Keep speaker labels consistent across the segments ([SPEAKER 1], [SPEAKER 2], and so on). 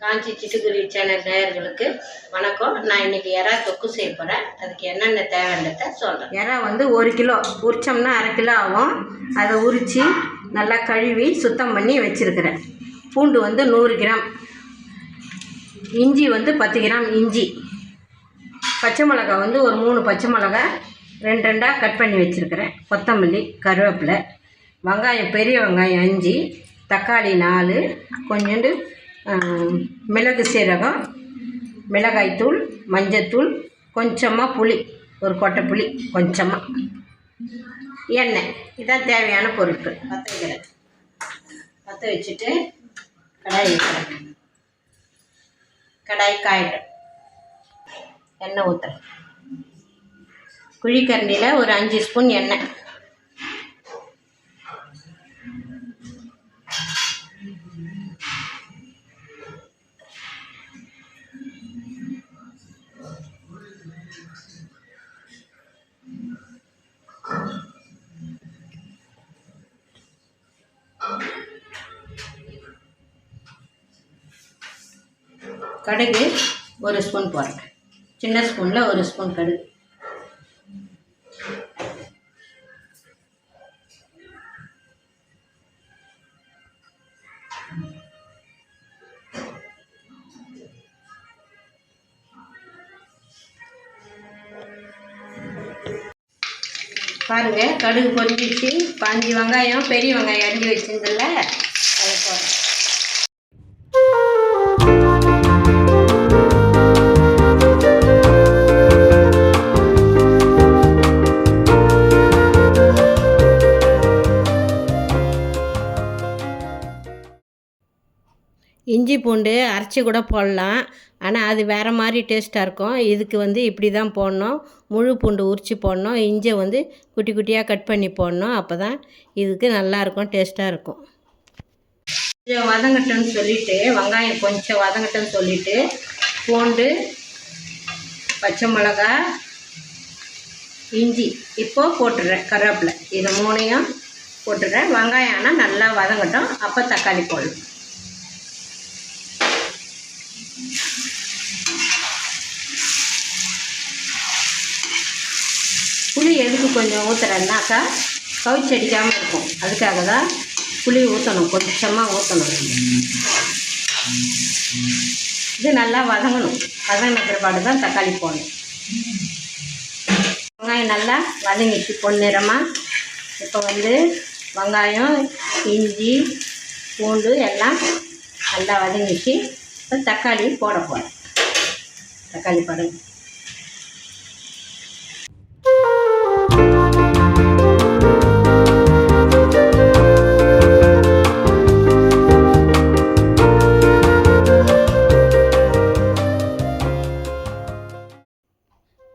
[SPEAKER 1] காஞ்சி சிட்டுக்குருவி சேனல் நேயர்களுக்கு வணக்கம். நான் இன்னைக்கு எறா தொக்கு செய்ய போகிறேன். அதுக்கு என்னென்ன தேவைன்றத சொல்கிறேன். எறா வந்து 1 கிலோ உரிச்சோம்னா 1/2 கிலோ ஆகும். அதை உரித்து நல்லா கழுவி சுத்தம் பண்ணி வச்சுருக்கிறேன். பூண்டு வந்து 100 கிராம், இஞ்சி வந்து 10 கிராம் இஞ்சி, பச்சை மிளகாய் வந்து ஒரு 3 பச்சை மிளகாய் 2 கட் பண்ணி வச்சுருக்கிறேன். கொத்தமல்லி, கருவேப்பிலை, வெங்காயம் பெரிய வெங்காயம் 5, தக்காளி 4, கொஞ்சோண்டு மிளகு சீரகம், மிளகாய்த்தூள், மஞ்சத்தூள், கொஞ்சமாக புளி, ஒரு கொட்டை புளி கொஞ்சமாக, எண்ணெய். இதான் தேவையான பொருட்கள். பற்ற வச்சுட்டு கடாய் வைக்கிறேன். கடாய் காயட்டும். எண்ணெய் ஊற்றுறேன். குழிக்கரண்டியில் ஒரு 5 ஸ்பூன் எண்ணெய். கடுகு 1 ஸ்பூன் போடுறேன். சின்ன ஸ்பூனில் 1 ஸ்பூன் கடுகு. பாருங்கள், கடுகு பொரிஞ்சிச்சு. 5 வெங்காயம், பெரிய வெங்காயம் அரிஞ்சு வச்சிருந்தல, அதை போடுறேன். இஞ்சி பூண்டு அரைச்சி கூட போடலாம், ஆனால் அது வேறு மாதிரி டேஸ்ட்டாக இருக்கும். இதுக்கு வந்து இப்படி தான் போடணும். முழு பூண்டு உரித்து போடணும். இஞ்சி வந்து குட்டி குட்டியாக கட் பண்ணி போடணும். அப்போ தான் இதுக்கு நல்லாயிருக்கும், டேஸ்ட்டாக இருக்கும். கொஞ்சம் வதங்கட்டுன்னு சொல்லிவிட்டு, வெங்காயம் கொஞ்சம் வதங்கட்டுன்னு சொல்லிவிட்டு, பூண்டு, பச்சை மிளகா, இஞ்சி இப்போது போட்டுடுறேன். கருவேப்பிலை, இது 3ஐயும் போட்டுடுறேன். வெங்காயம் ஆனால் நல்லா வதங்கட்டும். அப்போ தக்காளி போடணும். புளி எதுக்கு கொஞ்சம் ஊற்றுறேன்னாக்கா கவுச்சி அடிக்காமல் இருக்கும். அதுக்காக தான் புளி ஊற்றணும், கொஞ்சமாக ஊற்றணும். இது நல்லா வதங்கணும். வதங்கின பிற்பாடு தான் தக்காளி போடணும். வெங்காயம் நல்லா வதங்கிச்சு பொன்னிறமாக. இப்போ வந்து வெங்காயம், இஞ்சி, பூண்டு எல்லாம் நல்லா வதங்கிச்சு. இப்போ தக்காளி போட போகிறேன். தக்காளி போடுங்க.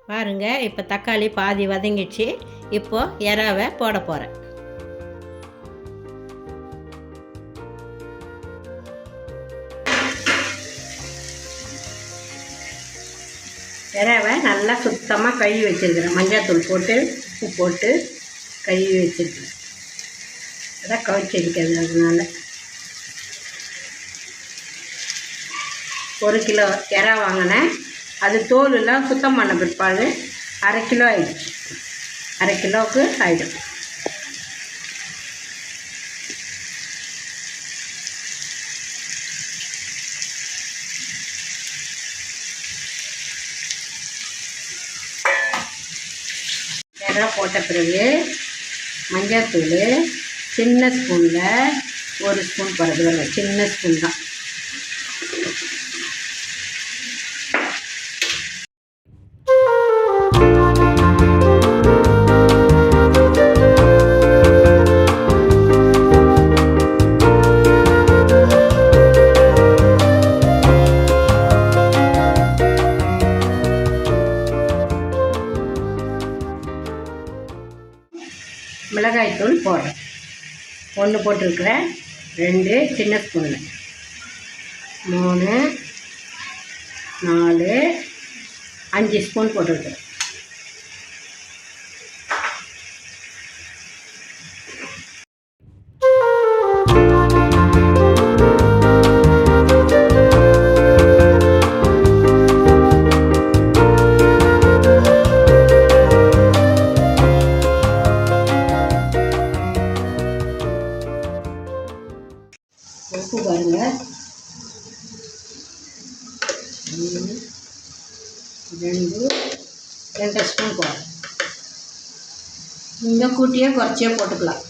[SPEAKER 1] பாருங்கள், இப்போ தக்காளி பாதி வதங்கிச்சு. இப்போது எறாவை போட போகிறேன். எறாவை நல்லா சுத்தமாக கழுவி வச்சுருக்கிறேன். மஞ்சள் போட்டு உப்பு போட்டு கழுவி வச்சுருக்கிறேன். அதான் கவுச்சி அடிக்கிறது. அதனால 1 கிலோ எறா வாங்கினேன். அது தோலெல்லாம் சுத்தம் பண்ண பிற்பாடு 1/2 கிலோ ஆயிடுச்சு. 1/2 கிலோவுக்கு ஆகிடும். எறா போட்ட பிறகு மஞ்சள்தூள் சின்ன ஸ்பூனில் 1 ஸ்பூன் போடுறது. சின்ன ஸ்பூன் தான். மிளகாய்த்தூள் போடுறேன். 1 போட்டிருக்கிறேன். 2 சின்ன ஸ்பூனில், 3, 4, 5 ஸ்பூன் போட்டிருக்கிறேன். பாருங்கள். 2 ஸ்பூன் போடுறேன். நீங்கள் கூட்டியே குறைச்சியே போட்டுக்கலாம்.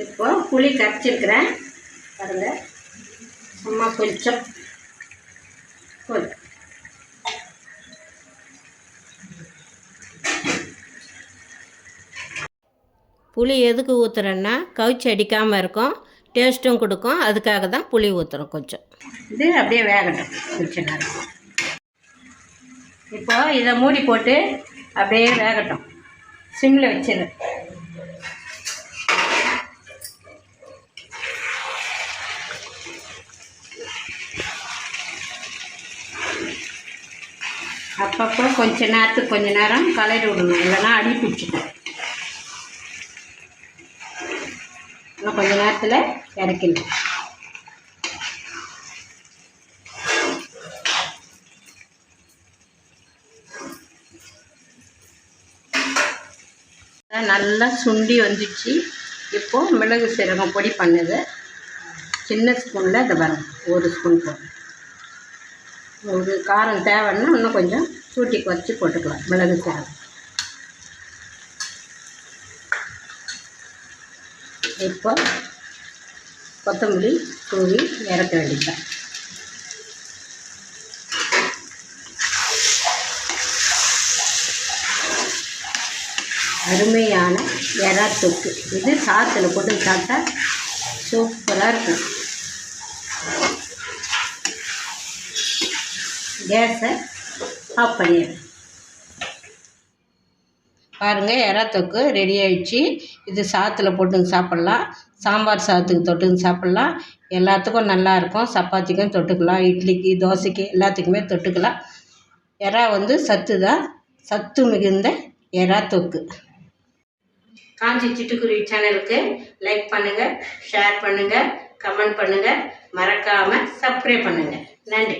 [SPEAKER 1] இப்போ புளி கரைச்சிருக்கிறேன் பாருங்கள். சும்மா கொஞ்சம் புளி எதுக்கு ஊற்றுறேன்னா கவுச்சி அடிக்காமல் இருக்கும், டேஸ்ட்டும் கொடுக்கும். அதுக்காக தான் புளி ஊற்றுறோம் கொஞ்சம். இது அப்படியே வேகட்டும் கொஞ்சம் நேரம். இப்போ இதை மூடி போட்டு அப்படியே வேகட்டும். சிம்மில் வச்சிடு. அப்பப்போ கொஞ்ச நேரம் கலரி விடணும், இல்லைன்னா அடி பிடிச்சிக்கும். இன்னும் கொஞ்ச நேரத்தில் இறக்கிடணும். நல்லா சுண்டி வந்துச்சு. இப்போது மிளகு சீரகம் பொடி பண்ணுது. சின்ன ஸ்பூனில் இதை வரும் 1 ஸ்பூன் போடும். ஒரு காரம் தேவைன்னா இன்னும் கொஞ்சம் சூட்டி குறைச்சி போட்டுக்கலாம் மிளகு சீரகம். இப்போ கொத்தமல்லி தூவி இறக்க வேண்டியதுதான். அருமையான எறா தொக்கு. இது சாத்தில் போட்டு சாப்பிட்டா சூப்பராக இருக்கும். கேஸை ஆஃப் பண்ணிடுறேன். பாருங்கள், எறா தொக்கு ரெடி ஆகிடுச்சு. இது சாத்தில் போட்டுன்னு சாப்பிட்லாம், சாம்பார் சாதத்துக்கு தொட்டுன்னு சாப்பிட்லாம். எல்லாத்துக்கும் நல்லாயிருக்கும். சப்பாத்திக்கும் தொட்டுக்கலாம், இட்லிக்கு தோசைக்கு எல்லாத்துக்குமே தொட்டுக்கலாம். எறா சத்து தான், சத்து மிகுந்த எறா தொக்கு. காஞ்சி சிட்டுக்குருவி சேனலுக்கு லைக் பண்ணுங்கள், ஷேர் பண்ணுங்கள், கமெண்ட் பண்ணுங்கள், மறக்காமல் சப்ஸ்கிரைப் பண்ணுங்கள். நன்றி.